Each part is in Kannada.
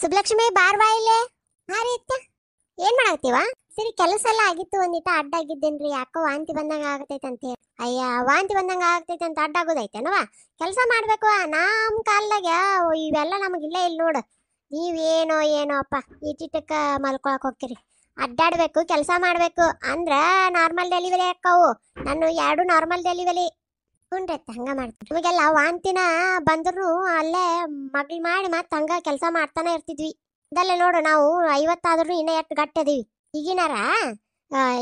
ಸುಬ್ಲಕ್ಷ್ಮಿ ಬಾರ್ವಾ ಇಲ್ಲೇ. ಹಾ ರೀ ಅತ್ತ. ಏನ್ ಮಾಡಾಕ್ತಿವ? ಸರಿ ಕೆಲಸ ಎಲ್ಲ ಆಗಿತ್ತು, ಒಂದಿಟ ಅಡ್ಡ ಆಗಿದ್ದೇನ್ರಿ, ಯಾಕೋ ವಾಂತಿ ಬಂದಂಗ ಆಗತೈತೆ ಅಂತ ಹೇಳಿ. ಅಯ್ಯ ವಾಂತಿ ಬಂದಂಗ ಆಗತೈತೆ ಅಂತ ಅಡ್ಡ ಆಗೋದೈತೇನವ? ಕೆಲಸ ಮಾಡ್ಬೇಕು. ನಮ್ ಕಾಲ್ದಾಗ ಇವೆಲ್ಲ ನಮಗಿಲ್ಲ. ಇಲ್ಲಿ ನೋಡು, ನೀವೇನೋ ಏನೋ ಅಪ್ಪ ಇಟ್ಟಿಟ್ಟಕ್ಕ ಮಲ್ಕೊಳಕ್ ಹೋಗ್ತೀರಿ. ಅಡ್ಡಾಡ್ಬೇಕು, ಕೆಲಸ ಮಾಡ್ಬೇಕು ಅಂದ್ರ ನಾರ್ಮಲ್ ಡೆಲಿವರಿ ಅಕ್ಕವು. ನಾನು 2 ನಾರ್ಮಲ್ ಡೆಲಿವರಿ. ಹುನ್ರಿ ಹಂಗ ಮಾಡ್ತೀವಿ. ನಮಗೆಲ್ಲ ವಾಂತಿನ ಬಂದ್ರು ಅಲ್ಲೇ ಮಗ್ಳು ಮಾಡಿ ಮತ್ತೆ ಹಂಗ ಕೆಲಸ ಮಾಡ್ತಾನೆ ಇರ್ತಿದ್ವಿ. ಇದಲ್ಲೇ ನೋಡು, ನಾವು 50 ಆದ್ರೂ ಇನ್ನ ಎಷ್ಟು ಗಟ್ಟಿ ಅದೀವಿ. ಈಗಿನಾರ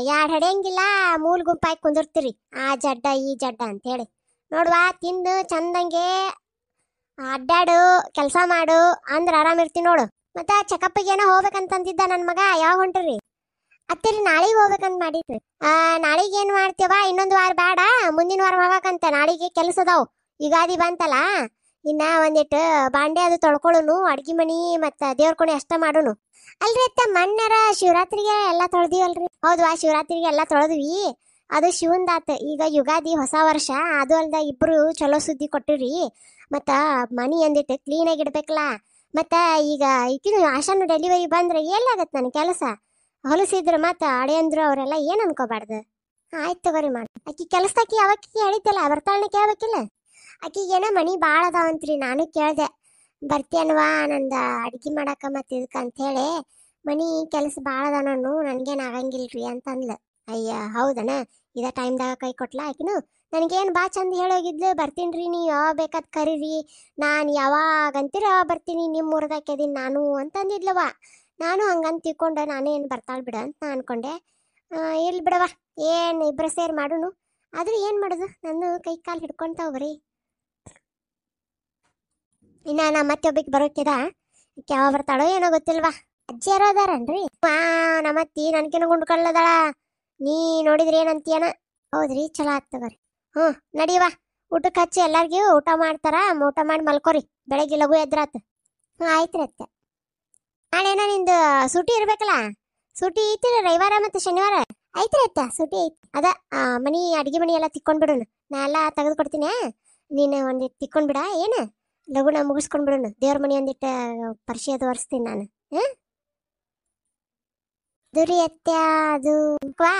2 ಹಡೆಯಂಗಿಲ್ಲ, ಮೂಲ್ ಗುಂಪಾಗಿ ಕುಂದಿರ್ತೀರಿ. ಆ ಜಡ್ಡ ಈ ಜಡ್ಡ ಅಂತ ಹೇಳಿ ನೋಡ್ವಾ. ತಿಂದು ಚಂದಂಗೆ ಅಡ್ಡಾಡು, ಕೆಲಸ ಮಾಡು ಅಂದ್ರ ಆರಾಮ್ ಇರ್ತೀನಿ ನೋಡು. ಮತ್ತ ಚೆಕಪ್ಗೆ ಏನೋ ಹೋಗ್ಬೇಕಂತಂದಿದ್ದ ನನ್ನ ಮಗ. ಯಾವಾಗ ಹೊಂಟ್ರಿ? ಅತ್ತಿರಿ ನಾಳೆಗೆ ಹೋಗ್ಬೇಕಂತ ಮಾಡಿದ್ರಿ. ನಾಳೆಗೆ ಏನ್ ಮಾಡ್ತೇವ? ಇನ್ನೊಂದು ವಾರ ಬೇಡ, ಮುಂದಿನ ವಾರ ಹೋಗಕಂತ. ನಾಳೆಗೆ ಕೆಲಸ ಅದಾವ್. ಯುಗಾದಿ ಬಂತಲ್ಲ, ಇನ್ನ ಒಂದಿಟ್ಟು ಬಾಂಡೆ ಅದು ತೊಳ್ಕೊಳ್ಳೋನು, ಅಡ್ಗಿ ಮನಿ ಮತ್ತ ದೇವ್ರ ಕೋಣೆ ಅಷ್ಟ ಮಾಡೋನು. ಅಲ್ರಿ ಅತ್ತ, ಮಣ್ಣರ ಶಿವರಾತ್ರಿಗೆ ಎಲ್ಲಾ ತೊಳ್ದಿವಲ್ರಿ? ಹೌದ್ವಾ, ಶಿವರಾತ್ರಿಗೆ ಎಲ್ಲಾ ತೊಳೆದ್ವಿ. ಅದು ಶಿವಂದಾತ. ಈಗ ಯುಗಾದಿ ಹೊಸ ವರ್ಷ, ಅದು ಅಲ್ದ ಇಬ್ರು ಚಲೋ ಸುದ್ದಿ ಕೊಟ್ಟಿರಿ. ಮತ್ತ ಮನಿ ಅಂದಿಟ್ಟು ಕ್ಲೀನ್ ಆಗಿ ಇಡ್ಬೇಕಲ್ಲ. ಮತ್ತ ಈಗ ಈಕಿನ ಆಶಾನು ಡೆಲಿವರಿ ಬಂದ್ರೆ ಎಲ್ಲಾಗತ್ ನನ್ ಕೆಲಸ. ಹೊಲಸಿದ್ರ ಮತ್ತ ಅಳಿಯಂದ್ರು ಅವರೆಲ್ಲ ಏನ್ ಅನ್ಕೋಬಾರ್ದು. ಆಯ್ತು ತಗೋರಿ ಮಾಡಿ. ಆಕಿ ಕೆಲಸದಾಕಿ ಯಾವಕ್ಕಿ ಹೇಳಿದ್ದಲ್ಲ, ಬರ್ತಾಳನೆ ಕೇಳ್ಬೇಕಿಲ್ಲ. ಆಕಿಗೇನ ಮನಿ ಬಾಳ ಅದಾವಂತ್ರಿ. ನಾನು ಕೇಳ್ದೆ, ಬರ್ತೀಯನ್ವಾ ನಂದ ಅಡ್ಗಿ ಮಾಡಾಕ ಮತ್ತ ಇದಕ್ಕ ಅಂತ ಹೇಳಿ. ಮನಿ ಕೆಲಸ ಬಾಳ ಅದ, ನಾನು ನನ್ಗೇನ್ ಆಗಂಗಿಲ್ರಿ ಅಂತ ಅಂದ್ಲ. ಅಯ್ಯ ಹೌದನ? ಇದ ಟೈಮ್ದಾಗ ಕೈ ಕೊಟ್ಲ ಆಕಿನು. ನನ್ಗೇನ್ ಬಾ ಚಂದ ಹೇಳೋಗಿದ್ಲು, ಬರ್ತೀನ್ರಿ, ನೀವ್ ಯಾವಾಗ ಬೇಕಾದ್ ಕರೀರಿ, ನಾನ್ ಯಾವಾಗ ಅಂತೀರ ಬರ್ತೀನಿ, ನಿಮ್ ಊರದಾಕೆದೀನಿ ನಾನು ಅಂತಂದಿದ್ಲವ. ನಾನು ಹಂಗಂತ ತಿಳ್ಕೊಂಡ, ನಾನೇನು ಬರ್ತಾಳ್ ಬಿಡ ಅಂತ ಅನ್ಕೊಂಡೆ. ಇಲ್ ಬಿಡವ, ಏನ್ ಇಬ್ರ ಸೇರ್ ಮಾಡುನು. ಆದ್ರೆ ಏನ್ ಮಾಡುದು, ನನ್ನ ಕೈ ಕಾಲು ಹಿಡ್ಕೊಂತಾವ ಬರೀ. ಇನ್ನ ನಾ ಮತ್ತೆ ಒಬ್ಬಕ್ಕೆ ಬರೋಕ್ಕಿದ, ಯಾವ ಬರ್ತಾಳೋ ಏನೋ ಗೊತ್ತಿಲ್ವಾ. ಅಜ್ಜಿ ಯಾರೋ ಅದಾರನ್ರಿ? ನಮ್ಮತ್ತಿ ನನ್ಕೇನ ಗುಂಡ್ಕೊಳ್ಳದಾಳ. ನೀ ನೋಡಿದ್ರಿ ಏನಂತೀಯನ? ಹೌದ್ರಿ, ಚಲೋ ಆಗ್ತದ್ರಿ. ನಡೀವಾ, ಊಟಕ್ಕೆ ಹಚ್ಚಿ ಎಲ್ಲಾರ್ಗೂ ಊಟ ಮಾಡ್ತಾರ. ಊಟ ಮಾಡಿ ಮಲ್ಕೋರಿ, ಬೆಳಗ್ಗೆ ಲಘು ಎದ್ರಾತ್. ಆಯ್ತ್ರಿ ಅತ್ತೆ. ನಾಳೆನ ನಿಂದು ಸೂಟಿ ಇರ್ಬೇಕಲ್ಲ? ಸೂಟಿ ಐತಿಲ್ಲ, ರವಿವಾರ ಮತ್ತೆ ಶನಿವಾರ. ಐತ್ರಿ ಅತ್ತ, ಸೂಟಿ ಐತಿ. ಅದ ಮನಿ ಅಡಿಗೆ ಮನಿ ಎಲ್ಲ ತಿಕ್ಕೊಂಡ್ಬಿಡೋಣ. ನಾ ಎಲ್ಲ ತೆಗೆದು ಕೊಡ್ತೀನಿ, ನೀನು ಒಂದಿಟ್ಟು ತಿಕ್ಕೊಂಡ್ಬಿಡ. ಏನ ಲಘುನ ಮುಗಿಸ್ಕೊಂಡ್ಬಿಡೋಣ. ದೇವ್ರ ಮನಿ ಒಂದಿಟ್ಟು ಪರಿಚಯ ತೋರಿಸ್ತೀನಿ ನಾನು. ಅದು ರೀ ಅತ್ಯ,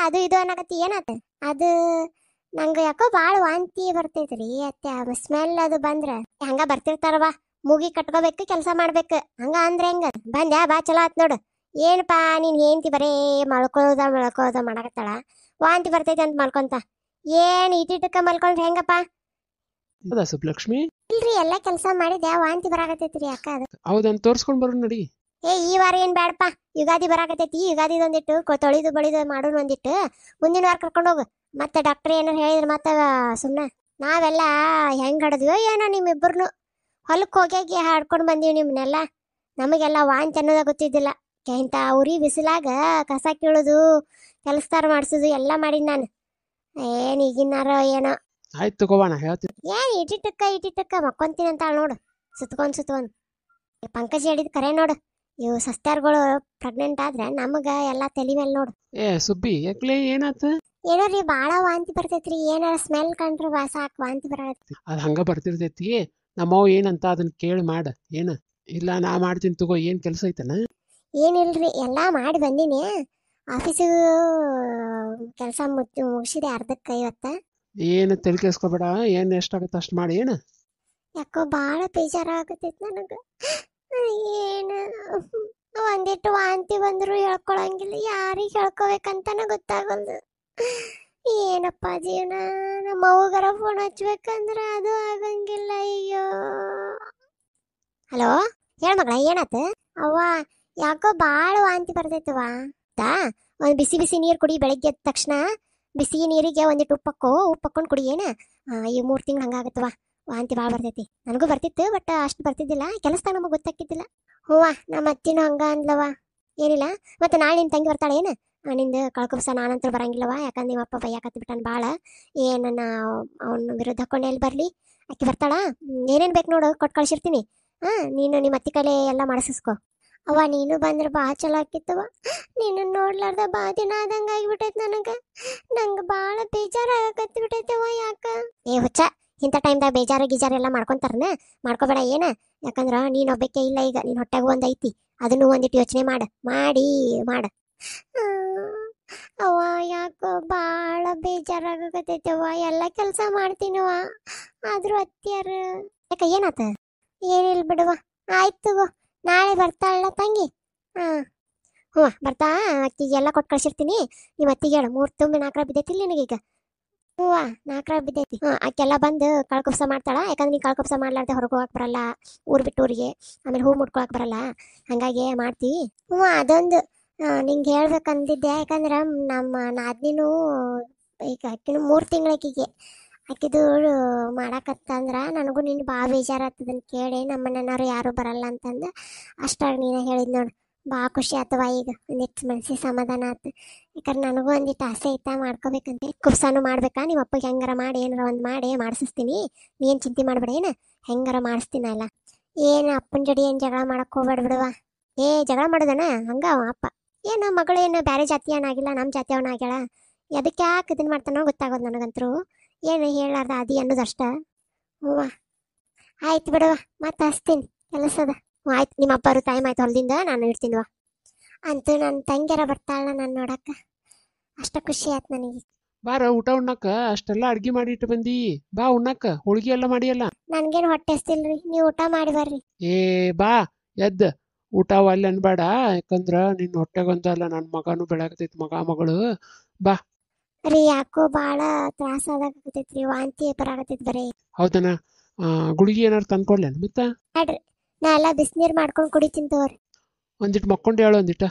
ಅದು ಇದು ಅನ್ನಕತ್ತಿ ಏನಾತ? ಅದು ನಂಗೆ ಯಾಕೋ ಭಾಳ ವಾಂತಿ ಬರ್ತೈತ್ರಿ ಅತ್ಯ. ಸ್ಮೆಲ್ ಅದು ಬಂದ್ರ ಹಂಗ ಬರ್ತಿರ್ತಾರವಾ. ಮೂಗಿ ಕಟ್ಕೋಬೇಕು, ಕೆಲಸ ಮಾಡ್ಬೇಕು. ಹಂಗ ಅಂದ್ರೆ ಹೆಂಗ? ಬಂದ್ಯಾ ಬಾ, ಚಲೋ ಆತ್ ನೋಡು. ಏನಪ್ಪಾ ನೀನ್ ಹೆಂಡ್ತಿ ಬರೇ ಮಳ್ಕೋದ ಮಾಡಕತ್ತಾಳ. ವಾಂತಿ ಬರ್ತೈತಿ ಅಂತ ಮಲ್ಕೊಂತ. ಏನ್ ಇಟ್ಟಿಟ್ಟಕ್ಕ ಮಲ್ಕೊಂಡ್ರೆ ಹೆಂಗಪ್ಪ? ಸುಬ್ಲಕ್ಷ್ಮಿ, ಇಲ್ರಿ, ಎಲ್ಲಾ ಕೆಲಸ ಮಾಡಿದ್ಯಾ, ವಾಂತಿ ಬರಾಕತ್ತೈತ್ರಿ ಅಕ್ಕ. ಅದು ಹೌದನ್ ತೋರ್ಸ್ಕೊಂಡ್ ಬರೋಣ ನಡಿ. ಈ ವಾರ ಏನ್ ಬ್ಯಾಡಪ್ಪ, ಯುಗಾದಿ ಬರಾಕತೈತಿ. ಯುಗಾದಿ ಒಂದಿಟ್ಟು ತೊಳಿದು ಬಳಿದು ಮಾಡೋಣ ಒಂದಿಟ್ಟು. ಮುಂದಿನ ವಾರ ಕರ್ಕೊಂಡು ಹೋಗು. ಮತ್ತೆ ಡಾಕ್ಟರ್ ಏನಾರು ಹೇಳಿದ್ರೆ ಮತ್ತೆ ಸುಮ್ಮನೆ ನಾವೆಲ್ಲ ಹೆಂಗ್ ಹಡದ್ವೋ ಏನೋ ನಿಮ್ಮಿಬ್ಬರನ್ನು. ಹೊಲಕ್ಕೆ ಹೋಗಿ ಹಾಡ್ಕೊಂಡು ಬಂದೀವಿ ನಿಮ್ನೆಲ್ಲ. ನಮಗೆಲ್ಲ ವಾಂತಿ ಅನ್ನೋದ ಗೊತ್ತಿದ್ದಿಲ್ಲ. ಇಂಥ ಉರಿ ಬಿಸಿಲಾಗ ಕಸ ಕೀಳೋದು, ಕೆಲಸದಾರ ಮಾಡಿಸೋದು ಎಲ್ಲ ಮಾಡಿದ್ ನಾನು. ಏನ್ ಈಗಿನಾರೋ ಏನೋ. ಆಯ್ತು ತಗೋಣ, ಹೇಳ್ತೀನಿ. ಏನ್ ಇಟ್ಟಿಟ್ಟಕ್ಕ ಮಕ್ಕೊಂತೀನಿ ಅಂತ ನೋಡು, ಸುತ್ಕೊಂಡ್ ಪಂಕಜ್ ಹೇಳಿದ್ ಕರೆ ನೋಡು. ಇವು ಸಸ್ತ್ಯಾರ್ಗಳು ಪ್ರೆಗ್ನೆಂಟ್ ಆದ್ರೆ ನಮಗ ಎಲ್ಲಾ ತಲಿ ಮೇಲೆ ನೋಡು. ಸುಬ್ಬಿ ಯಾಕ್ಲೆ ಏನಾತ? ಏನೋ ರೀ, ಬಾಳ ವಾಂತಿ ಬರ್ತೈತ್ರಿ. ಏನಾರ ಸ್ಮೆಲ್ ಕಂಡ್ರೆ ಸಾಕು ವಾಂತಿ ಬರತ್ತೆ. ಅದ್ ಹಂಗ ಬರ್ತಿರ್ತೈತಿ. ನಮ್ಮವ್ ಏನಂತ ಅದನ್ನ ಕೇಳಿ ಮಾಡ. ಏನ ಇಲ್ಲ ನಾ ಮಾಡ್ತೀನಿ ತಗೋ. ಏನ್ ಕೆಲಸ ಐತನ? ಏನಿಲ್ರಿ, ಎಲ್ಲಾ ಮಾಡಿ ಬಂದೀನಿ. ಆಫೀಸಿಗೆ ಕೆಲಸ ಮುಗಿಸಿದೆ ಅರ್ಧಕ್ಕ ಇವತ್ತ. ಏನು ತಲೆ ಕೆಸ್ಕೊಬೇಡ. ಏನ್ ಎಷ್ಟಾಗತ್ತ ಅಷ್ಟ್ ಮಾಡಿ. ಏನ ಯಾಕೋ ಬಾಳ ಬೇಜಾರ ಆಗತೈತಿ ನನಗ. ಏನು ಒಂದಿಟ್ಟು ವಾಂತಿ ಬಂದ್ರು ಹೇಳ್ಕೊಳಂಗಿಲ್ಲ, ಯಾರಿಗೆ ಹೇಳ್ಕೊಬೇಕಂತಾನ ಗೊತ್ತಾಗಲ್ದು. ಏನಪ್ಪ ಜೀವನ. ನಮ್ಮ ಅವ್ವಗರ ಫೋನ್ ಹಚ್ಬೇಕಂದ್ರ ಅದು ಆಗಂಗಿಲ್ಲ. ಅಯ್ಯೋ. ಹಲೋ, ಹೇಳ ಮಗಳ, ಏನಾತ? ಅವ್ವ ಯಾಕೋ ಬಾಳ ವಾಂತಿ ಬರ್ತೈತವ. ಒಂದ್ ಬಿಸಿ ಬಿಸಿ ನೀರ್ ಕುಡಿ. ಬೆಳಗ್ಗೆ ಎದ್ದ ತಕ್ಷಣ ಬಿಸಿ ನೀರಿಗೆ ಒಂದಿಟ್ಟು ಉಪ್ಪಕ್ಕೊಂಡು ಕುಡಿ. ಏನ ಈ 3 ತಿಂಗಳು ಹಂಗಾಗತ್ತವ. ವಾಂತಿ ಭಾಳ ಬರ್ತೈತಿ. ನನಗೂ ಬರ್ತಿತ್ತು, ಬಟ್ ಅಷ್ಟು ಬರ್ತಿದ್ದಿಲ್ಲ. ಕೆಲಸದಾಗ ನಮಗೆ ಗೊತ್ತಾಕಿದ್ದಿಲ್ಲ. ಹೂವ, ನಮ್ಮ ಅತ್ತಿನೂ ಹಂಗ ಅಂದ್ಲವ. ಏನಿಲ್ಲ, ಮತ್ತೆ ನಾಳೆ ನಿನ್ ತಂಗಿ ಬರ್ತಾಳೆ. ಏನ ನಿಂದು ಕಳ್ಕೊಬ್ಸ ನಾನಂತರ ಬರಂಗಿಲ್ಲವ. ಯಾಕಂದ್ರೆ ನಿಮ್ಮಪ್ಪ ಬೈಯಾಕತ್ ಬಿಟ್ಟಾನ ಭಾಳ. ಏನನ್ನ ಅವನ ವಿರುದ್ಧ ಹಾಕೊಂಡು ಎಲ್ಲಿ ಬರ್ಲಿ. ಆಕಿ ಬರ್ತಾಳ. ಏನೇನ್ ಬೇಕು ನೋಡು, ಕೊಟ್ಟು ಕಳ್ಸಿರ್ತೀನಿ. ನೀನು ನಿಮ್ಮ ಅತ್ತಿ ಕೈಲಿ ಎಲ್ಲ ಮಾಡಿಸ್ಕೊ. ಅವ್ವ ನೀನು ಬಂದ್ರೆ ಭಾಳ ಚಲೋ ಆಕಿತ್ತವ. ನೀನು ನೋಡ್ಲಾರ್ದ ಬಾ ದಿನ ಆದಂಗ ಆಗಿಬಿಟ್ಟೈತಿ ನಂಗೆ ಭಾಳ ಬೇಜಾರಾಗಕತ್ತಿ ಬಿಟ್ಟೈತವ. ಯಾಕ ಹುಚ್ಚ, ಇಂಥ ಟೈಮ್ದಾಗ ಬೇಜಾರ ಗೀಜಾರ ಎಲ್ಲ ಮಾಡ್ಕೊಂತಾರನ? ಮಾಡ್ಕೋಬೇಡ ಏನ. ಯಾಕಂದ್ರ ನೀನ್ ಒಬ್ಬಕ್ಕೆ ಇಲ್ಲ, ಈಗ ನಿನ್ ಹೊಟ್ಟೆಗೂ ಒಂದ್ ಐತಿ. ಅದನ್ನು ಒಂದಿಟ್ಟು ಯೋಚನೆ ಮಾಡಿ ಅವ್ವ ಯಾಕೋ ಭಾಳ ಬೇಜಾರಾಗತೈತವ್ವ. ಎಲ್ಲ ಕೆಲಸ ಮಾಡ್ತೀನವ್ವ, ಆದ್ರೂ ಅತ್ಯಾರ ಯಾಕ ಏನಾತ? ಏನಿಲ್ಲ ಬಿಡುವ. ಆಯ್ತು ತಗೋ, ನಾಳೆ ಬರ್ತಾಳಲ್ಲ ತಂಗಿ. ಹಾ ಹ್ಞೂ ಬರ್ತಾ. ಅಕ್ಕಿಗೆ ಎಲ್ಲ ಕೊಟ್ಟು ಕಳ್ಸಿರ್ತೀನಿ. ನಿಮ್ಮ ಅತ್ತಿಗೆ ಹೇಳು 3 ತುಂಬಿ 4 ಬಿದ್ದೈತಿಲ್ಲ ನಿನಗೀಗ. ಹೂವ 4 ಬಿದ್ದೈತಿ. ಆಕೆಲ್ಲ ಬಂದು ಕಳ್ಕೊಪ್ಸ ಮಾಡ್ತಾಳ. ಯಾಕಂದ್ರೆ ನೀ ಕಳ್ಕೊಪ್ಸ ಮಾಡ್ಲಾರ್ದೆ ಹೊರಗೆ ಹೋಗಕ್ಕೆ ಬರಲ್ಲ, ಊರ್ ಬಿಟ್ಟು ಊರಿಗೆ. ಆಮೇಲೆ ಹೂ ಮುಟ್ಕೊಳಕ್ ಬರಲ್ಲ, ಹಂಗಾಗಿ ಮಾಡ್ತೀವಿ. ಹ್ಞೂ ಅದೊಂದು ನಿಂಗೆ ಹೇಳ್ಬೇಕಂದಿದ್ದೆ. ಯಾಕಂದ್ರೆ ನಮ್ಮ ನಾದ್ನಿನೂ ಈಗ ಆಕಿನೂ 3 ತಿಂಗಳಾಕಿಗೆ ಆಕಿದು ಮಾಡಾಕತ್ತಂದ್ರ ನನಗೂ ನಿನ್ನ ಭಾಳ ಬೇಜಾರಾಗ್ತದನ್ ಕೇಳಿ. ನಮ್ಮ ಮನೆಯವ್ರು ಯಾರು ಬರಲ್ಲ ಅಂತಂದು ಅಷ್ಟಾಗಿ ನೀನು ಹೇಳಿದ್ ನೋಡು. ಭಾಳ ಖುಷಿ ಆತವ. ಈಗ ಒಂದಿಟ್ಟು ಮನ್ಸಿಗೆ ಸಮಾಧಾನ ಆಯ್ತು. ಯಾಕಂದ್ರೆ ನನಗೂ ಒಂದಿಟ್ಟು ಆಸೆ ಐತಾ ಮಾಡ್ಕೋಬೇಕಂತೆ. ಕುಬ್ಸಾನು ಮಾಡ್ಬೇಕಾ? ನಿಮ್ಮ ಅಪ್ಪಗೆ ಹೆಂಗಾರ ಮಾಡಿ ಏನಾರ ಒಂದು ಮಾಡಿ ಮಾಡಿಸ್ತೀನಿ. ನೀನು ಚಿಂತೆ ಮಾಡ್ಬೇಡ, ಏನು ಹೆಂಗಾರ ಮಾಡಿಸ್ತೀನಲ್ಲ. ಏನು ಅಪ್ಪನ ಜಡಿ ಏನು ಜಗಳ ಮಾಡಕ್ಕೆ ಹೋಗ್ಬೇಡ ಬಿಡುವ. ಜಗಳ ಮಾಡೋದನ ಹಂಗ ಅವ ಅಪ್ಪ. ಏನು ಮಗಳೇನು ಬೇರೆ ಜಾತಿಯವನಾಗಿಲ್ಲ, ನಮ್ಮ ಜಾತಿಯವನಾಗ್ಯಾಳ. ಅದಕ್ಕೆ ಯಾಕೆ ಇದನ್ನು ಮಾಡ್ತಾನೋ ಗೊತ್ತಾಗೋದು ನನಗಂತರೂ. ಏನು ಹೇಳಾರ್ದ ಅದಿ ಅನ್ನೋದಷ್ಟ. ಹೂವ ಆಯ್ತು ಬಿಡುವ, ಮತ್ತೆ ಹಚ್ತೀನಿ ಕೆಲಸದ. ಆಯ್ತು, ನಿಮ್ಮ ಅಪ್ಪರು ಟೈಮ್ ಆಯ್ತು ಹೊಲದಿಂದ, ನಾನು ಇಡ್ತೀನಿವ. ಅಂತೂ ನನ್ನ ತಂಗ್ಯಾರ ಬರ್ತಾಳ ನಾನು ನೋಡಕ್ಕ. ಅಷ್ಟ ಖುಷಿ ಆಯ್ತು ನನಗೆ. ಬಾರ ಊಟ ಉಣ್ಣಾಕ. ಅಷ್ಟೆಲ್ಲ ಅಡ್ಗೆ ಮಾಡಿ ಇಟ್ಟು ಬಂದಿ. ಬಾ ಉಣ್ಣಾಕ. ಹೋಳ್ಗಿ ಎಲ್ಲ ಮಾಡಿಯಲ್ಲ. ನನ್ಗೇನು ಹೊಟ್ಟೆ ಹಸ್ತಿಲ್ರಿ, ನೀವು ಊಟ ಮಾಡಿ ಬರ್ರಿ. ಬಾ ಎದ್ದ ಊಟ ಅಲ್ಲಿ ಅನ್ಬೇಡ. ಯಾಕಂದ್ರ ನಿನ್ನ ಹೊಟ್ಟೆಗೊಂದಲ್ಲ, ನನ್ನ ಮಗನೂ ಬೆಳಗತೈತಿ, ಮಗಳು. ಬಾ ರೀ ಯಾಕೋ ಭಾಳ ತ್ರಾಸ ಆದಾಗತೈತ್ರಿ, ವಾಂತಿ ಬರಾಕತೈತಿ ಬರೀ. ಹೌದನ? ಗುಳಿಗೆ ಏನಾರು ತಂದ್ಕೊಡ್ಲೇನು ಮತ್ತೆ? ನೋಡ್ರಿ, ನಾ ಎಲ್ಲ ಬಿಸಿನೀರು ಮಾಡ್ಕೊಂಡು ಕುಡಿತೀನಿ ತಗೋರಿ. ಒಂದಿಟ್ಟು ಮಕ್ಕೊಂಡು ಹೇಳು.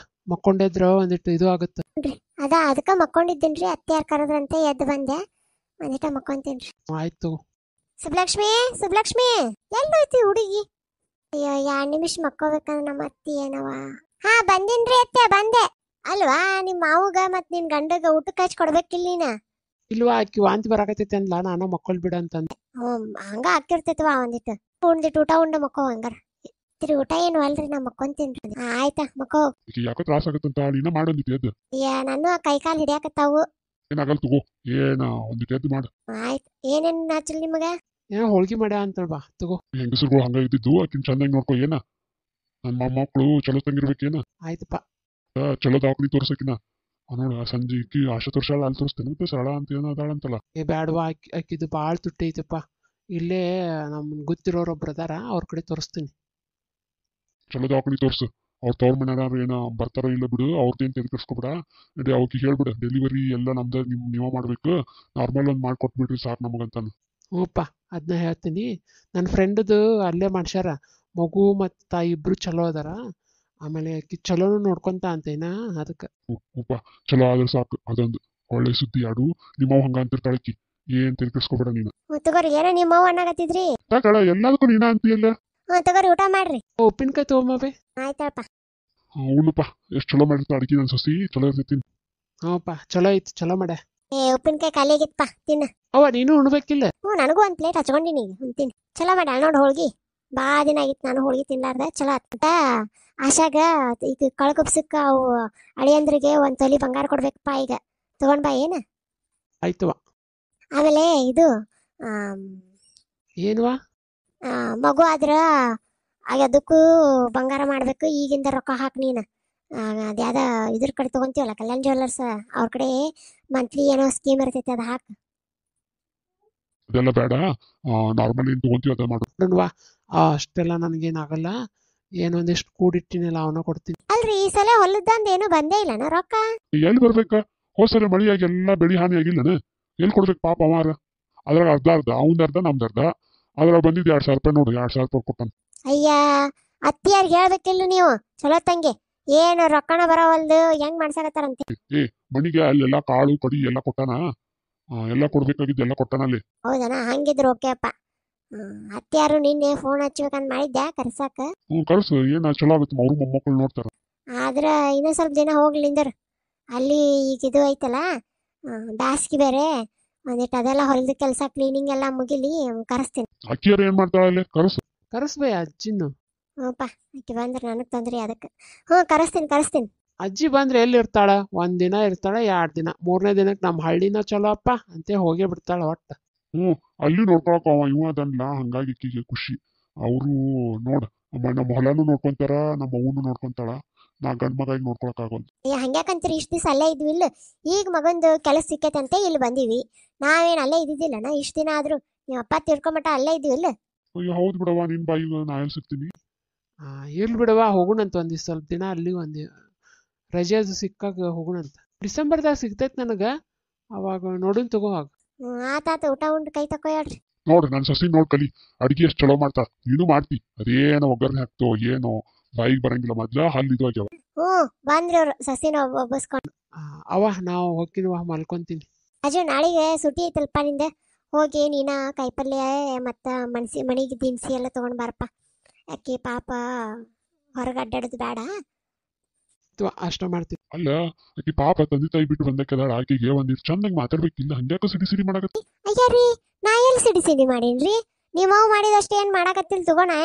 ಮಕ್ಕೊಂಡೆದ್ರ ಒಂದಿಟ್ಟು ಇದು ಆಗುತ್ತೆ. ಅದಕ್ಕೆ ಮಕ್ಕೊಂಡಿದ್ದೀನ್ರಿ. ಅತ್ತೆ ಯಾರು ಕರೆದ್ರಂತೆ ಎದ್ದು ಬಂದೆ. ಒಂದಿಟ ಮಕ್ಕೊಂತೀನ್ರಿ. ಆಯ್ತು. ಸುಬ್ಲಕ್ಷ್ಮಿ ಎಲ್ಲೋಯ್ತಿ ಹುಡುಗಿ? ಅಯ್ಯೋ 2 ನಿಮಿಷ ಮಕ್ಕೋಬೇಕಂದ್ರೆ ನಮ್ಮ ಅತ್ತಿ ಏನವ. ಹಾ ಬಂದಿನ್ರಿ ಅತ್ತೆ, ಬಂದೆ. ಅಲ್ವಾ ನಿಮ್ಮ ಮಾವುಗ ಮತ್ ನಿನ್ ಗಂಡಗ ಊಟಕ್ಕೆ ಹಚ್ಚಿ ಕೊಡ್ಬೇಕಿಲ್ಲ ನೀನ? ಇಲ್ವಾ, ಆಕಿ ವಾಂತಿ ಬರಾಕತೈತಿ ಅಂದ್ಲ, ನಾನು ಮಕ್ಕೊಳ್ ಬಿಡ ಅಂತಂದೆ. ಹಂಗ ಹಾಕಿರ್ತೈತವ. ಒಂದಿಟ್ಟು ಊಟ ಉಂಡ ಮಕ್ಕೋ ಹಂಗಾರ. ಊಟ ಏನು ಅಲ್ರಿ, ನಾ ಮಕ್ಕೊಂತೀನ್ರಿ. ಆಯ್ತಾ ಮಕ್ಕೋ. ಯಾಕೆ ತ್ರಾಸ ಆಗತ್ತಂತ ನೀನ ಮಾಡೊಂದಿತ್ತು ಎದ್ದು. ನಾನು ಕೈ ಕಾಲು ಹಿಡಿಯಾಕತ್ತಾವು. ಏನಾಗಲ್ ತಗೋ, ಒಂದಿಟ್ಟು ಎದ್ದು ಮಾಡು. ಆಯ್ತು. ಏನೇನ್ ಹಚ್ಚಲ್ ನಿಮಗ? ಏನೋ ಹೋಳ್ಗಿ ಮಾಡ್ಯಾ ಅಂತಳ್, ಬಾ ತಗೋ. ಹೆಂಗಸರುಗಳು ಹಂಗ ಇದ್ದಿದ್ದು, ಆಕಿನ್ ಚಂದಾಗಿ ನೋಡ್ಕೊ. ಏನ ನನ್ನ ಮೊಮ್ಮಕ್ಕಳು ಚಲೋ ತಂಗಿರ್ಬೇಕೇನ. ಆಯ್ತಪ್ಪ. ಚಲೋ ದವಾಖಾನಿ ತೋರ್ಸಕಿನ ನೋಡ. ಸಂಜೆ ಆಶಾ ತೋರ್ಸಾಳ, ಅಲ್ಲಿ ತೋರಿಸ್ತೇನೆ ಮತ್ತೆ ಸರಳ ಅಂತ ಏನೋ ಅದಾಳಂತಲ್ಲ. ಬ್ಯಾಡವಾ, ಆಕಿದು ಭಾಳ ತುಟ್ಟಿ ಐತಪ್ಪ. ಇಲ್ಲೇ ನಮ್ ಗೊತ್ತಿರೋರೊಬ್ರು ಅದಾರ, ಅವ್ರ ಕಡೆ ತೋರಿಸ್ತೀನಿ. ಚಲೋ ದವಾಖಾನಿ ತೋರ್ಸು. ಅವ್ರ ತವ್ರ ಮನೆಯಾರು ಏನೋ ಬರ್ತಾರೋ ಇಲ್ಲ ಬಿಡು, ಅವ್ರದ್ದೇನು ತೆಗೆದುಕೊಬಿಡ. ನಡಿ ಅವಕ್ಕೆ ಹೇಳ್ಬಿಡ, ಡೆಲಿವರಿ ಎಲ್ಲ ನಮ್ದ, ನೀವ ಮಾಡ್ಬೇಕು, ನಾರ್ಮಲ್ ಒಂದು ಮಾಡ್ಕೊಟ್ಬಿಡ್ರಿ ಸಾಕು ನಮಗಂತಾನು. ಹ್ಞೂಪ್ಪ, ಅದನ್ನ ಹೇಳ್ತೀನಿ. ನನ್ನ ಫ್ರೆಂಡ್ದು ಅಲ್ಲೇ ಮಾಡ್ಸ್ಯಾರ. ಮಗು ಮತ್ತು ತಾಯಿ ಇಬ್ರು ಚಲೋ ಅದಾರ. ಆಮೇಲೆ ಆಕಿ ಚಲೋನು ನೋಡ್ಕೊಂತ ಅಂತೇನ, ಅದಕ್ಕೆ. ಹ್ಞೂಪ್ಪ, ಚಲೋ ಆದ್ರೆ ಸಾಕು. ಅದೊಂದು ಒಳ್ಳೆ ಸುದ್ದಿ. ಆಡು ನಿಮ್ಮವ್ ಹಂಗ ಅಂತಿರ್ತಾಳಕಿ, ಏನ್ ತೆಗೆದುಕೊಬಿಡ ನೀನು. ತಗೋರಿ, ಏನೋ ನಿಮ್ಮವ್ವ ಅನ್ನಕತ್ತಿದ್ರಿ. ಎಲ್ಲದಕ್ಕೂ ನೀನ ಅಂತೀಯಲ್ಲ. ತಗೋರಿ, ಊಟ ಮಾಡ್ರಿ. ಉಪ್ಪಿನಕಾಯಿ ತಗೊಂಬೇ. ಆಯ್ತಪ್ಪ. ಉಣ್ಣಪ್ಪ, ಎಷ್ಟು ಚಲೋ ಮಾಡಿರ್ತಾ ಅಡಿಗೆ. ನನ್ನ ಸೊಸಿ ಚಲೋ ಇರ್ತೈತಿ. ಹ್ಞೂಪ್ಪ, ಚಲೋ ಐತಿ, ಚಲೋ ಮಾಡ್ಯ. ಉಪ್ಪಿನಕಾಯಿ ಖಾಲಿ ಆಗಿತ್ತಪ್ಪ, ತಿನ್ನ. ನೀನು ಉಣ್ಬೇಕಿಲ್ಲ? ನನಗೂ ಒಂದು ಪ್ಲೇಟ್ ಹಚ್ಕೊಂಡಿನಿ, ಉಣ್ತೀನಿ. ಚಲೋ ಮಾಡ್ಯಾಳ ನೋಡು ಹೋಳ್ಗಿ. ಭಾಳ ದಿನ ಆಗಿತ್ತು ನಾನು ಹೋಳ್ಗಿ ತಿನ್ಲಾರ್ದ. ಚಲೋ ಆತ. ಆಶಾಗ ಈಗ ಕಳ್ಕೊಬ್ಸಕ್ಕ ಅವು ಅಳಿಯಂದ್ರಿಗೆ ಒಂದು ತೊಲಿ ಬಂಗಾರ ಕೊಡ್ಬೇಕಪ್ಪ. ಈಗ ತಗೊಂಡ್ ಬಾ. ಏನು ಆಯ್ತವ. ಆಮೇಲೆ ಇದು ಏನ್ವಾ? ಮಗು ಆದ್ರ ಅದಕ್ಕೂ ಬಂಗಾರ ಮಾಡ್ಬೇಕು. ಈಗಿಂದ ರೊಕ್ಕ ಹಾಕಿ ನೀನು. ಅದ್ಯಾದ ಇದ್ರ ಕಡೆ ತಗೊಂತೀವಲ್ಲ, ಕಲ್ಯಾಣ್ ಜ್ಯುವೆಲ್ಲರ್ಸ್, ಅವ್ರ ಕಡೆ ಮಂತ್ಲಿ ಏನೋ ಸ್ಕೀಮ್ ಇರ್ತೈತಿ, ಅದು ಹಾಕು. ಅದೆಲ್ಲ ಬೇಡ, ನಾರ್ಮಲ್ ಏನು ತಗೊಂತೀವಿ ಅದ ಮಾಡು. ನೋಡ್ವಾ, ಅಷ್ಟೆಲ್ಲ ನನಗೇನಾಗಲ್ಲ. ಏನೊಂದಿಷ್ಟು ಕೂಡಿಟ್ಟಿನಲ್ಲ, ಅವನ ಕೊಡ್ತೀನಿ. ಅಲ್ರಿ, ಈ ಸಲ ಹೊಲದಂದ ಏನು ಬಂದೇ ಇಲ್ಲನ ರೊಕ್ಕ? ಎಲ್ಲಿ ಬರ್ಬೇಕ? ಹೋದ್ಸರಿ ಮಳಿಯಾಗಿ ಎಲ್ಲ ಬೆಳಿ ಹಾನಿ ಆಗಿಲ್ಲನ. ಎಲ್ಲಿ ಕೊಡ್ಬೇಕು ಪಾಪ ಅವಾರ? ಅದ್ರಾಗ ಅರ್ಧ ಅವಂದರ್ಧ ನಮ್ದರ್ಧ. ಅದ್ರಾಗ ಬಂದಿದ್ದು 2,000 ರೂಪಾಯಿ ನೋಡು. 2,000 ರೂಪಾಯಿ ಕೊಟ್ಟಾನ. ಅಯ್ಯ, ಅತ್ತಿಯಾರ್ಗೆ ಹೇಳ್ಬೇಕಿಲ್ಲ ನೀವು? ಚಲೋ ತಂಗಿ, ಏನು ರೊಕ್ಕನ ಬರೋವಲ್ದು, ಹೆಂಗ್ ಮಾಡ್ಸಾಕತ್ತಾರಂತೆ. ಮನಿಗೆ ಅಲ್ಲೆಲ್ಲ ಕಾಳು ಕಡಿ ಎಲ್ಲ ಕೊಟ್ಟಾನ. ಎಲ್ಲ ಕೊಡ್ಬೇಕಾಗಿದ್ದು ಎಲ್ಲ ಕೊಟ್ಟಾನ ಅಲ್ಲಿ. ಹೌದನ? ಹಂಗಿದ್ರು ಓಕೆ ಅಪ್ಪ. ಅತ್ತಿಯಾರು ನಿನ್ನೆ ಫೋನ್ ಹಚ್ಬೇಕಂತ ಮಾಡಿದ್ದೆ ಕರ್ಸಾಕ. ಕರ್ಸು, ಏನ ಚಲೋ ಆಗುತ್ತೆ. ಅವ್ರು ಮೊಮ್ಮಕ್ಕಳು ನೋಡ್ತಾರ. ಆದ್ರ ಇನ್ನೂ ಸ್ವಲ್ಪ ದಿನ ಹೋಗ್ಲಿಂದರ್. ಅಲ್ಲಿ ಈಗ ಇದು ಐತಲ್ಲ, ಬ್ಯಾಸ್ಗಿ ಬೇರೆ, ಒಂದಿಟ್ಟು ಅದೆಲ್ಲ ಹೊಲದ ಕೆಲಸ ಕ್ಲೀನಿಂಗ್ ಎಲ್ಲ ಮುಗಿಲಿ, ಕರೆಸ್ತೀನಿ. ಅಕ್ಕಿಯರ್ ಏನ್ ಮಾಡ್ತಾಳ ಅಲ್ಲಿ? ಕರೆಸ್ಬೇ ಅಜ್ಜಿನ್ನು. ಹ್ಞೂಪ್ಪ, ಆಕಿ ಬಂದ್ರೆ ನನಗೆ ತೊಂದ್ರೆ ಅದಕ್ಕೆ. ಕರೆಸ್ತೀನಿ. ಅಜ್ಜಿ ಬಂದ್ರೆ ಎಲ್ಲಿ ಇರ್ತಾಳ? 1 ದಿನ ಇರ್ತಾಳ, 2 ದಿನ. 3ನೇ ದಿನಕ್ಕೆ ನಮ್ಮ ಹಳ್ಳಿನ ಚಲೋ ಅಪ್ಪ ಅಂತೇ ಹೋಗೇ ಬಿಡ್ತಾಳ ಒಟ್ಟ. ಅಲ್ಲಿ ನೋಡ್ಕೊಳಕ್ ಇವ ಅದನ್ಲ. ಹಂಗಾಗಿ ಅಕ್ಕಿಗೆ ಖುಷಿ. ಅವರು ನೋಡ, ನಮ್ಮ ಹೊಲನು ನೋಡ್ಕೊಂತಾರ, ನಮ್ಮ ಅವ್ವನು ನೋಡ್ಕೊಂತಾಳ. ನಾ ಗಂಡ್ ಮಗ ಈಗ ನೋಡ್ಕೊಳಕ್ ಆಗೋಲ್ಲ. ಹಂಗ್ಯಾಕಂತೀರಿ, ಇಷ್ಟು ದಿವಸ ಅಲ್ಲೇ ಇದ್ವಿ ಇಲ್ಲ, ಈಗ ಮಗಂದು ಕೆಲಸ ಸಿಕ್ಕೈತಂತೆ ಇಲ್ಲಿ ಬಂದೀವಿ. ನಾವೇನು ಅಲ್ಲೇ ಇದ್ದಿದ್ದಿಲ್ಲನ ಇಷ್ಟು ದಿನ ಆದ್ರೂ? ನಿಮ್ಮ ಅಪ್ಪ ತಿಳ್ಕೊಂಬಿಟ್ಟ ಅಲ್ಲೇ ಇದ್ವಿ ಇಲ್ಲ. ಅಯ್ಯೋ ಹೌದು ಬಿಡವ್ವ, ನಿನ್ ಬಾಯಿಗೆ ನಾ ಎಲ್ಲಿ ಸಿಗ್ತೀನಿ. ಇರ್ಲಿ ಬಿಡವ, ಹೋಗೋಣಂತ ಒಂದಿಷ್ಟು ಸ್ವಲ್ಪ ದಿನ ಅಲ್ಲಿ ರಜೆ ಅದು ಸಿಕ್ಕಾಗ ಹೋಗೋಣಂತ. ಡಿಸೆಂಬರ್ದಾಗ ಸಿಗ್ತೈತೆ ನನಗೆ, ಅವಾಗ ನೋಡೋಣ ತಗೋ ಆಗ. ಆತಾತ, ಊಟ ಉಂಡು ಕೈ ತಕೋ ಹೇಳ್ರಿ. ನೋಡ್ರಿ ನನ್ನ ಸಸಿ ನೋಡ್ ಕಲಿ, ಅಡಿಗೆ ಎಷ್ಟು ಚಲೋ ಮಾಡ್ತಾರ. ನೀನು ಮಾಡ್ತಿ, ಅದೇನೋ ಒಗ್ಗರಣೆ ಹಾಕ್ತೋ ಏನೋ ಬಾಯಿಗೆ ಬರಂಗಿಲ್ಲ. ಮೊದ್ಲ ಹಲ್ಲು ಇದು ಆಗ್ಯಾವ. ಬಂದ್ರಿ ಅವ್ರು ಸಸಿನ ಒಬ್ಬಸ್ಕೊಂಡು. ಅವ ನಾವು ಹೋಗ್ತೀನಿವ, ಮಲ್ಕೊಂತೀನಿ. ಅಜು ನಾಳೆಗೆ ಸುಟಿ ಐತಲ್ಪ ನಿಂದ, ಹೋಗಿ ನೀನ ಕಾಯಿಪಲ್ಯ ಮತ್ತು ಮನೆಗೆ ದಿನಸಿ ಎಲ್ಲ ತೊಗೊಂಡು ಬಾರಪ್ಪ. ಯಾಕೆ ಪಾಪ ಹೊರಗೆ ಅಡ್ಡಾಡೋದು ಬೇಡ. ಅಷ್ಟ ಮಾಡ್ತೀನಿ. ಅಲ್ಲ ಆಕಿ ಪಾಪ ತಂದೆ ತಾಯಿ ಬಿಟ್ಟು ಬಂದಕ್ಕೆದಾಳ. ಆಕೆಗೆ ಒಂದಿಷ್ಟು ಚಂದಂಗೆ ಮಾತಾಡ್ಬೇಕಿಲ್ಲ, ಹಂಗ್ಯಾಕ ಸಿಡಿ ಸಿಡಿ ಮಾಡಕತ್ತಿ? ಅಯ್ಯ ರೀ, ನಾ ಎಲ್ಲಿ ಸಿಡಿ ಮಾಡೀನ್ರಿ? ನೀವು ಮಾಡಿದಷ್ಟೇ ಏನು ಮಾಡಕತ್ತಿಲ್ಲ ತಗೋ. ನಾ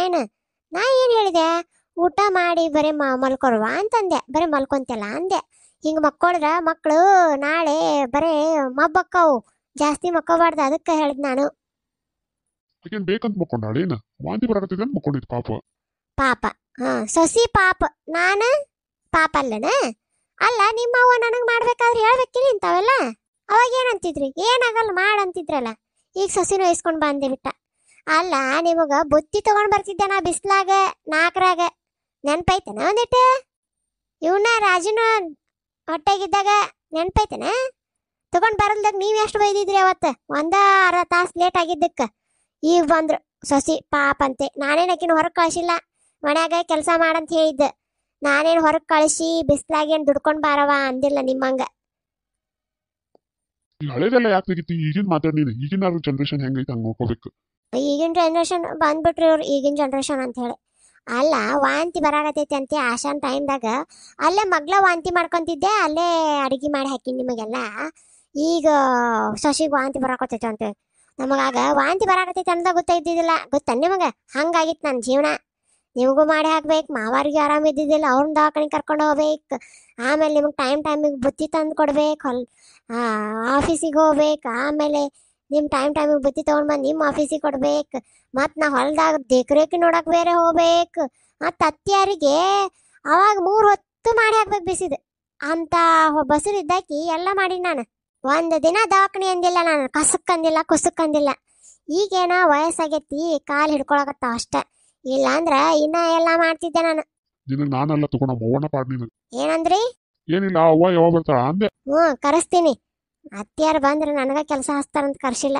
ಏನು ಹೇಳಿದೆ? ಊಟ ಮಾಡಿ ಬರೀ ಮಲ್ಕೊರ್ವ ಅಂತಂದೆ, ಬರೀ ಮಲ್ಕೊಂತಲ್ಲ ಅಂದೆ. ಹಿಂಗೆ ಮಕ್ಕೊಳಿದ್ರೆ ಮಕ್ಕಳು ನಾಳೆ ಬರೀ ಮಬ್ಬಕ್ಕವು, ಜಾಸ್ತಿ ಮಕ್ಕೋಬಾರ್ದು, ಅದಕ್ಕೆ ಹೇಳಿದ್ ನಾನು. ಆಕೆನ್ ಬೇಕಂತ ಮಕ್ಕೊಂಡಾಳೇನ? ವಾಂತಿ ಬರಾಕತ್ತಿದೆ ಅಂತ ಮಕ್ಕೊಂಡಿದ್ ಪಾಪ. ಪಾಪ, ಸೊಸಿ ಪಾಪ, ನಾನು ಪಾಪ ಅಲ್ಲನ? ಅಲ್ಲ, ನಿಮ್ಮವ್ವ ನನಗೆ ಮಾಡ್ಬೇಕಾದ್ರೆ ಹೇಳ್ಬೇಕಿಲ್ಲ ಇಂಥವೆಲ್ಲ. ಅವಾಗ ಏನಂತಿದ್ರಿ? ಏನಾಗಲ್ಲ ಮಾಡಂತಿದ್ರಲ್ಲ. ಈಗ ಸೊಸಿನ ವಹಿಸ್ಕೊಂಡು ಬಂದೆ ಬಿಟ್ಟ. ಅಲ್ಲ, ನಿಮಗೆ ಬುತ್ತಿ ತಗೊಂಡ್ ಬರ್ತಿದ್ದೆ ನಾ ಬಿಸ್ಲಾಗ 4ರಾಗ, ನೆನ್ಪೈತನ ಒಂದಿಟ್ಟು? ಇವನ್ನ ರಾಜನ ಹೊಟ್ಟೆಗಿದ್ದಾಗ ನೆನ್ಪೈತನ? ತಗೊಂಡ್ ಬರಲ್ದಾಗ ನೀವು ಎಷ್ಟು ಬೈದಿದ್ರಿ ಅವತ್ತು? 1.5 ತಾಸು ಲೇಟ್ ಆಗಿದ್ದಕ್ಕೆ. ಈಗ ಬಂದ್ರು ಸೊಸಿ ಪಾಪ ಅಂತೆ. ನಾನೇನು ಆಕಿನ ಹೊರಗೆ ಕಳಿಸಿಲ್ಲ, ಮನ್ಯಾಗ ಕೆಲಸ ಮಾಡಂತ ಹೇಳಿದ್ದೆ. ನಾನೇನು ಹೊರಗೆ ಕಳಿಸಿ ಬಿಸ್ಲಾಗೇನು ದುಡ್ಕೊಂಡು ಬಾರವ ಅಂದಿಲ್ಲ ನಿಮ್ಮಂಗ. ಈ ಹಳೇದೆಲ್ಲ ಯಾಕೆ ತೆಗಿತಿ? ಈಗಿನ ಮಾತಾಡಿ ನೀನು. ಈಗಿನ ಜನ್ರೇಷನ್ ಹೆಂಗೈತೆ ಹಂಗೆ ನೋಡ್ಕೋಬೇಕು. ಈಗಿನ ಜನ್ರೇಷನ್ ಬಂದ್ಬಿಟ್ರಿ ಅವ್ರು, ಈಗಿನ ಜನ್ರೇಷನ್ ಅಂತ ಹೇಳಿ. ಅಲ್ಲ, ವಾಂತಿ ಬರಾಕತೈತಿ ಅಂತೆ ಆಶಾನ್ ಟೈಮ್ದಾಗ ಅಲ್ಲೇ ಮಗ್ಲ ವಾಂತಿ ಮಾಡ್ಕೊಂತಿದ್ದೆ, ಅಲ್ಲೇ ಅಡಿಗೆ ಮಾಡಿ ಹಾಕಿನಿ ನಿಮಗೆಲ್ಲ. ಈಗ ಸೊಸಿಗೆ ವಾಂತಿ ಬರಾಕತೈತಿ ಅಂತ ನಮಗಾಗ ವಾಂತಿ ಬರಾಕತೈತಿ ಅಂದಾಗ ಗೊತ್ತಾಯ್ತಿದ್ದಿಲ್ಲ. ಗೊತ್ತ ನಿಮಗೆ? ಹಂಗಾಗಿತ್ತು ನನ್ನ ಜೀವನ. ನಿಮಗೂ ಮಾಡಿ ಹಾಕ್ಬೇಕು, ಮಾವಾರಿಗೆ ಆರಾಮ ಇದ್ದಿದ್ದಿಲ್ಲ, ಅವ್ರನ್ನ ದವಾಖಾನೆ ಕರ್ಕೊಂಡು ಹೋಗ್ಬೇಕು. ಆಮೇಲೆ ನಿಮಗೆ ಟೈಮಿಗೆ ಬುತ್ತಿ ತಂದು ಕೊಡ್ಬೇಕು, ಆಫೀಸಿಗೆ ಹೋಗ್ಬೇಕು. ಆಮೇಲೆ ನಿಮ್ಮ ಟೈಮಿಗೆ ಬುತ್ತಿ ತೊಗೊಂಡು ಬಂದು ನಿಮ್ಮ ಆಫೀಸಿಗೆ ಕೊಡ್ಬೇಕು. ಮತ್ತು ನಾ ಹೊಲದಾಗ ದೇಕ್ರೇಕಿ ನೋಡಕ್ಕೆ ಬೇರೆ ಹೋಗ್ಬೇಕು. ಮತ್ತು ಅತ್ತಿಯಾರಿಗೆ ಅವಾಗ 3 ಹೊತ್ತು ಮಾಡಿ ಹಾಕ್ಬೇಕು ಬಿಸಿದು ಅಂತ ಬಸರು ಇದ್ದಾಕಿ ಎಲ್ಲ ಮಾಡಿ ನಾನು. ಒಂದು ದಿನ ದವಾಖಾನೆ ಅಂದಿಲ್ಲ ನಾನು, ಕಸಕ್ ಅಂದಿಲ್ಲ, ಕುಸಕ್ ಅಂದಿಲ್ಲ. ಈಗೇನ ವಯಸ್ಸಾಗೈತಿ, ಕಾಲು ಹಿಡ್ಕೊಳಕತ್ತಾವ ಅಷ್ಟೆ. ಇಲ್ಲ ಅಂದ್ರೆ ಇನ್ನ ಎಲ್ಲ ಮಾಡ್ತಿದ್ದೆ ನಾನು. ನಿನಗೆ ನಾನೆಲ್ಲ ತಗೊಂಡ ಅವ್ವನ ಪಾಡ್ ನಿನಗೆ. ಏನಂದ್ರಿ? ಏನಿಲ್ಲ, ಅವ್ವ ಯಾವಾಗ ಬರ್ತಾಳ ಅಂದೆ. ಕರೆಸ್ತೀನಿ. ಅತ್ತಿಯಾರು ಬಂದ್ರೆ ನನಗ ಕೆಲಸ ಹಚ್ತಾರಂತ ಕರ್ಸಿಲ್ಲ,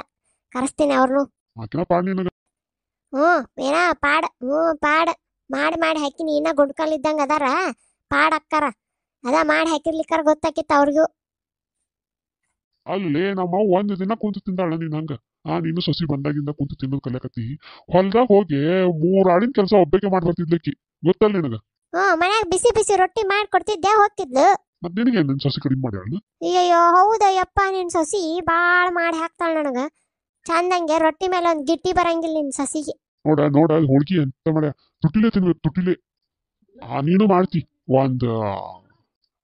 ಕರೆಸ್ತೀನಿ ಅವ್ರನ್ನು. ಆಕಿನ ಪಾಡ್ ನಿನಗೆ. ಏನ ಪಾಡ್? ಪಾಡ್ ಮಾಡಿ ಹಾಕಿನಿ. ಇನ್ನ ಗುಡ್ಕಲ್ ಇದ್ದಂಗ ಅದಾರ, ಪಾಡ್ ಅಕ್ಕಾರ. ಅದ ಮಾಡಿ ಹಾಕಿರ್ಲಿಕ್ಕಾರ ಗೊತ್ತಾಕಿತ್ತು ಅವ್ರಿಗೂ. ಅಲ್ಲಿ ನಮ್ಮ ಒಂದು ದಿನ ಕುಂತು ತಿಂದಾಳ ನೀನ್ ಹಂಗ. ನೀನು ಸೊಸಿ ಬಂದಾಗಿಂದ ಕುಂತು ತಿನ್ನೋದು ಕಲಿಯಕತ್ತಿ. ಹೊಲ್ದಾಗ ಹೋಗಿ 3 ಆಳಿನ ಕೆಲಸ ಒಬ್ಬಕ್ಕೆ ಮಾಡ್ಬರ್ತಿದ್ಲಕ್ಕಿ, ಗೊತ್ತಲ್ಲ ನಿನಗ? ಮನ್ಯಾಗ ಬಿಸಿ ಬಿಸಿ ರೊಟ್ಟಿ ಮಾಡಿ ಕೊಡ್ತಿದ್ದೆ, ಹೋಗ್ತಿದ್ಲು. ಮತ್ ನಿನಗೆ ನಿನ್ ಸೊಸಿ ಕಡಿಮೆ ಮಾಡ್ಯಾಳ? ಅಯ್ಯಯ್ಯೋ ಹೌದಯ್ಯಪ್ಪ, ನಿನ್ ಸೊಸಿ ಬಾಳ ಮಾಡಿ ಹಾಕ್ತಾಳ ನನಗ. ಚಂದಂಗೆ ರೊಟ್ಟಿ ಮೇಲೆ ಒಂದು ಗಿಟ್ಟಿ ಬರಂಗಿಲ್ಲ ನಿನ್ ಸೊಸಿಗೆ. ನೋಡ ಹೋಳ್ಗಿ ಎಂತ ಮಾಡ್ಯ, ತುಟಿಲೆ ತಿನ್ಬೇಕು, ತುಟಿಲೆ. ನೀನು ಮಾಡ್ತಿ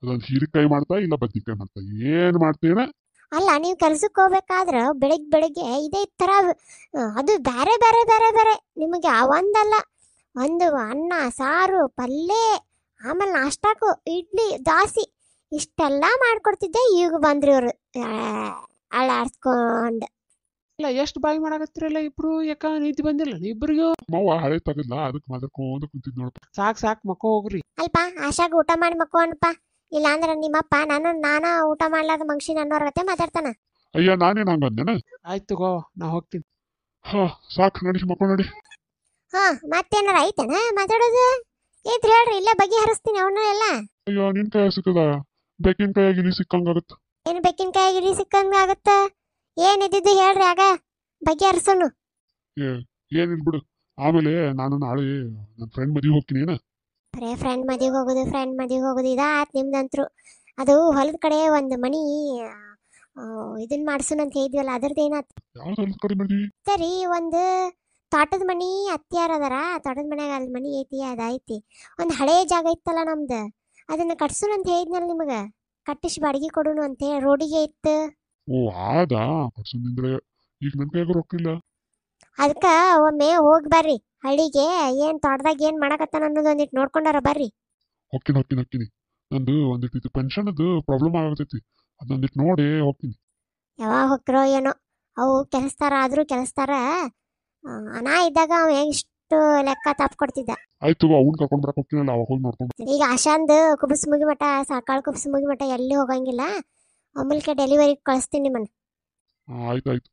ಅದೊಂದು ಹೀರಿಕಾಯಿ ಮಾಡ್ತಾ, ಇಲ್ಲ ಬದ್ನಿಕಾಯಿ ಮಾಡ್ತಾ, ಏನ್ ಮಾಡ್ತೇನ? ಅಲ್ಲ, ನೀವು ಕೆಲ್ಸಕ್ಕೆ ಹೋಗ್ಬೇಕಾದ್ರ ಬೆಳಿಗ್ಗೆ ಇದೇ ತರ ಅದು ಬೇರೆ ಬೇರೆ ಬೇರೆ ಬೇರೆ ನಿಮಗೆ ಒಂದಲ್ಲ ಒಂದು ಅನ್ನ ಸಾರು ಪಲ್ಯ, ಆಮೇಲೆ ನಾಷ್ಟಾಕು ಇಡ್ಲಿ ದಾಸಿ ಇಷ್ಟೆಲ್ಲ ಮಾಡ್ಕೊಡ್ತಿದ್ದೆ. ಈಗ ಬಂದ್ರಿ ಅವ್ರು ಅಳ್ಳಾಡ್ಸ್ಕೊಂಡ್. ಇಲ್ಲ, ಎಷ್ಟು ಬಾಯಿ ಮಾಡಕತ್ತಿರಲ್ಲ ಇಬ್ರು? ಯಾಕ ನೀತಿ ಬಂದಿಲ್ಲ ಇಬ್ರಿಗೂ? ಮಾವ ಹಳೆ ತಗದ್ಲ, ಅದಕ್ಕೆ ಮಾತಾಡ್ಕೊಂಡ್ ಕುಂತಿದ್ ನೋಡಪ್ಪ. ಸಾಕ್ ಮಕ್ಕೋ ಹೋಗ್ರಿ. ಅಲ್ಪ ಆಶಾಗ ಊಟ ಮಾಡಿ ಮಕ್ಕೋಣಪ್ಪ. ಇಲ್ಲ ಅಂದ್ರೆ ನಿಮ್ಮಪ್ಪ ನಾನ ಊಟ ಮಾಡ್ಲಾರ್ದ ಮನುಷ್ಯನ ಅನ್ನೋರ್ಗತೆ ಮಾತಾಡ್ತಾನ. ಅಯ್ಯ, ನಾನೇನ್ ಹಂಗಂದೇನ? ಆಯ್ತು ಗೋ, ನಾ ಹೋಗ್ತೀನಿ. ಸಾಕು, ನಡಿ ಮಕ್ಕಳು ನಡಿ. ಮತ್ತೇನಾರ ಐತನ ಮಾತಾಡೋದು? ಏನ್ರಿ ಹೇಳ್ರಿ, ಇಲ್ಲೇ ಬಗೆ ಹರಿಸ್ತೀನಿ ಅವನ್ನ ಎಲ್ಲ. ಅಯ್ಯೋ, ನಿನ್ ಕೈ ಸಿಕ್ಕದ ಬೇಕಿನ ಕೈಯಾಗಿ ಇಲ್ಲಿ ಸಿಕ್ಕಂಗಾಗತ್ತ. ಏನು ಬೆಕ್ಕಿನ ಕಾಯಿಗಿರಿ ಸಿಕ್ಕಂಗ ಆಗತ್ತ? ಏನಿದ್ದು ಹೇಳ್ರಿ, ಆಗ ಬಗೆ ಹರಿಸೋನು. ಏನಿಲ್ ಬಿಡು. ಆಮೇಲೆ ನಾನು ನಾಳೆ ನನ್ನ ಫ್ರೆಂಡ್ ಮದುವೆ ಹೋಗ್ತೀನಿ. ಬರೇ ಫ್ರೆಂಡ್ ಮದುವೆಗೆ ಹೋಗೋದು ಇದಾತ್ ನಿಮ್ದಂತ್ರು. ಅದು ಹೊಲದ ಕಡೆ ಒಂದು ಮನಿ ಇದನ್ನ ಮಾಡ್ಸೋಣಂತ ಹೇಳಿದ್ವಲ್ಲ, ಅದ್ರದ್ದು ಏನಾಯ್ತು? ಯಾವ್ದು ಹೊಲದ ಕಡೆ ಮದ್ವಿ? ಸರಿ, ಒಂದು ತೋಟದ ಮನಿ ಅತ್ತಿಯಾರ ಅದಾರ, ತೋಟದ ಮನ್ಯಾಗ ಅಲ್ಲಿ ಮನಿ ಐತಿ, ಅದೈತಿ. ಒಂದು ಹಳೇ ಜಾಗ ಇತ್ತಲ್ಲ ನಮ್ದು, ಅದನ್ನ ಕಟ್ಸೋಣಂತ ಹೇಳಿದ್ನಲ್ಲ ನಿಮಗ, ಕಟ್ಟಿಸಿ ಬಾಡಿಗೆ ಕೊಡೋಣ ಅಂತ ಹೇಳಿ. ರೋಡಿಗೆ ಇತ್ತು. ಓ, ಆದಾ ಕಟ್ಸೋದಂದ್ರೆ ಈಗ ನನ್ನ ಕೈಯಾಗ ರೊಕ್ಕ ಇಲ್ಲ. ಅದಕ್ಕೆ ಒಮ್ಮೆ ಹೋಗಿ ಬರ್ರಿ ಹಳ್ಳಿಗೆ ಏನು ತೋಟದಾಗ ಏನು ಮಾಡಕತ್ತಾನ ಅನ್ನೋದು ಒಂದಿಟ್ಟು ನೋಡ್ಕೊಂಡಾರ ಬರ್ರಿ. ಹೊಕ್ಕಿನಿ ನಂದು ಒಂದಿಟ್ಟು ಇದು ಪೆನ್ಷನ್ದು ಪ್ರಾಬ್ಲಮ್ ಆಗತೈತಿ ಅದೊಂದಿಟ್ಟು ನೋಡಿ ಹೋಗ್ತೀನಿ. ಯಾವಾಗ ಹೋಗ್ತಿರೋ ಏನೋ ಅವು ಕೆಲಸ್ತಾರ ಆದರೂ ಕೆಲಸ್ತಾರ. ನಾ ಇದ್ದಾಗ ಅವ ಇಷ್ಟು ಲೆಕ್ಕ ತಪ್ಪು ಕೊಡ್ತಿದ್ದ. ಆಯ್ತು ಅವ್ನು ಕರ್ಕೊಂಡ್ ಬರಕ್ ಹೋಗ್ತೀನಲ್ಲ ಅವಾಗ ಹೋಗಿ ನೋಡ್ಕೊಂಡು. ಈಗ ಆಶಾಂದ್ ಕುಬಸ್ ಮುಗಿಮಟ ಸಾಕಾಳು ಕುಬಸ್ ಮುಗಿಮಟ ಎಲ್ಲಿ ಹೋಗಂಗಿಲ್ಲ. ಅಮೂಲ್ಕೆ ಡೆಲಿವರಿ ಕಳಿಸ್ತೀನಿ ನಿಮ್ಮನ್ನ. ಆಯ್ತು